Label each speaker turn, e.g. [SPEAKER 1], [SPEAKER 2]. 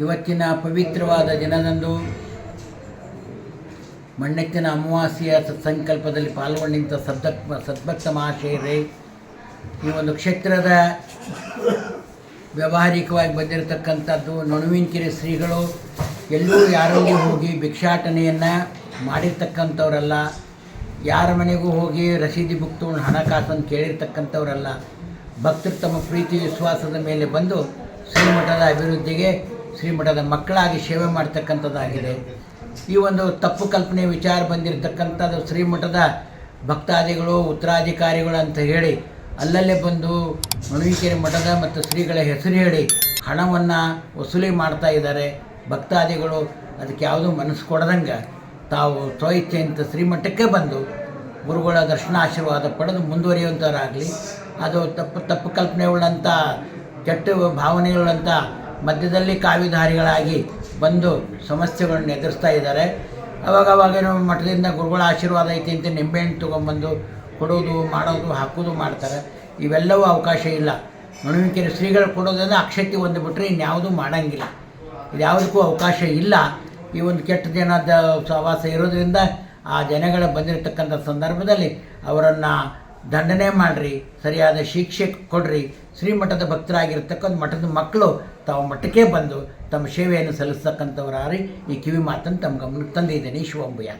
[SPEAKER 1] ಇವತ್ತಿನ ಪವಿತ್ರವಾದ ದಿನದಂದು ಮಣ್ಣೆತ್ತಿನ ಅಮಾವಾಸ್ಯೆಯ ಸಂಕಲ್ಪದಲ್ಲಿ ಪಾಲ್ಗೊಂಡಿದ್ದ ಸದ್ಭಕ್ತ ಮಹಾಶಯರೇ, ಈ ಒಂದು ಕ್ಷೇತ್ರದ ವ್ಯಾವಹಾರಿಕವಾಗಿ ಬಂದಿರತಕ್ಕಂಥದ್ದು ನೊಣವಿನಕೆರೆ ಶ್ರೀಗಳು ಎಲ್ಲೂ ಯಾರಲ್ಲಿ ಹೋಗಿ ಭಿಕ್ಷಾಟನೆಯನ್ನು ಮಾಡಿರ್ತಕ್ಕಂಥವರಲ್ಲ, ಯಾರ ಮನೆಗೂ ಹೋಗಿ ರಸೀದಿ ಬುಕ್ ತೊಗೊಂಡು ಹಣಕಾಸನ್ನು ಕೇಳಿರ್ತಕ್ಕಂಥವರಲ್ಲ. ಭಕ್ತರು ತಮ್ಮ ಪ್ರೀತಿ ವಿಶ್ವಾಸದ ಮೇಲೆ ಬಂದು ಶ್ರೀಮಠದ ಅಭಿವೃದ್ಧಿಗೆ ಶ್ರೀಮಠದ ಮಕ್ಕಳಾಗಿ ಸೇವೆ ಮಾಡ್ತಕ್ಕಂಥದ್ದಾಗಿದೆ. ಈ ಒಂದು ತಪ್ಪು ಕಲ್ಪನೆ ವಿಚಾರ ಬಂದಿರತಕ್ಕಂಥದ್ದು ಶ್ರೀಮಠದ ಭಕ್ತಾದಿಗಳು ಉತ್ತರಾಧಿಕಾರಿಗಳು ಅಂತ ಹೇಳಿ ಅಲ್ಲಲ್ಲೇ ಬಂದು ನೊಣವಿನಕೆರೆ ಮಠದ ಮತ್ತು ಶ್ರೀಗಳ ಹೆಸರು ಹೇಳಿ ಹಣವನ್ನು ವಸೂಲಿ ಮಾಡ್ತಾ ಇದ್ದಾರೆ. ಭಕ್ತಾದಿಗಳು ಅದಕ್ಕೆ ಯಾವುದೂ ಮನಸ್ಸು ಕೊಡದಂಗೆ ತಾವು ಸ್ವಇಚ್ಛೆಯಿಂದ ಶ್ರೀಮಠಕ್ಕೆ ಬಂದು ಗುರುಗಳ ದರ್ಶನ ಆಶೀರ್ವಾದ ಪಡೆದು ಮುಂದುವರಿಯುವಂಥವರಾಗಲಿ. ಅದು ತಪ್ಪು ಕಲ್ಪನೆಗಳಂಥ ಕೆಟ್ಟ ಭಾವನೆಗಳಂಥ ಮಧ್ಯದಲ್ಲಿ ಕಾವಿಧಾರಿಗಳಾಗಿ ಬಂದು ಸಮಸ್ಯೆಗಳನ್ನು ಎದುರಿಸ್ತಾ ಇದ್ದಾರೆ. ಅವಾಗೇನೋ ಮಠದಿಂದ ಗುರುಗಳ ಆಶೀರ್ವಾದ ಐತಿ ಅಂತ ನಿಂಬೆಹಣ್ಣು ತೊಗೊಂಬಂದು ಕೊಡೋದು ಮಾಡೋದು ಹಾಕೋದು ಮಾಡ್ತಾರೆ. ಇವೆಲ್ಲವೂ ಅವಕಾಶ ಇಲ್ಲ. ನೊಣವಿನಕೆರೆ ಶ್ರೀಗಳು ಕೊಡೋದ್ರಿಂದ ಅಕ್ಷತೆ ಒಂದು ಬಿಟ್ಟರೆ ಇನ್ಯಾವುದೂ ಮಾಡೋಂಗಿಲ್ಲ. ಇದ್ಯಾವುದಕ್ಕೂ ಅವಕಾಶ ಇಲ್ಲ. ಈ ಒಂದು ಕೆಟ್ಟ ಜನದ ಸಹವಾಸ ಇರೋದರಿಂದ ಆ ಜನಗಳ ಬಂದಿರತಕ್ಕಂಥ ಸಂದರ್ಭದಲ್ಲಿ ಅವರನ್ನು ದಂಡನೆ ಮಾಡಿರಿ, ಸರಿಯಾದ ಶಿಕ್ಷೆ ಕೊಡ್ರಿ. ಶ್ರೀಮಠದ ಭಕ್ತರಾಗಿರ್ತಕ್ಕಂಥ ಮಠದ ಮಕ್ಕಳು ತಾವು ಮಠಕ್ಕೆ ಬಂದು ತಮ್ಮ ಸೇವೆಯನ್ನು ಸಲ್ಲಿಸ್ತಕ್ಕಂಥವರಾರಿ ಈ ಕಿವಿ ಮಾತನ್ನು ತಮ್ಮ ಗಮನಕ್ಕೆ ತಂದಿದ್ದೇನೆ. ಶಿವಂಬಯ್ಯ.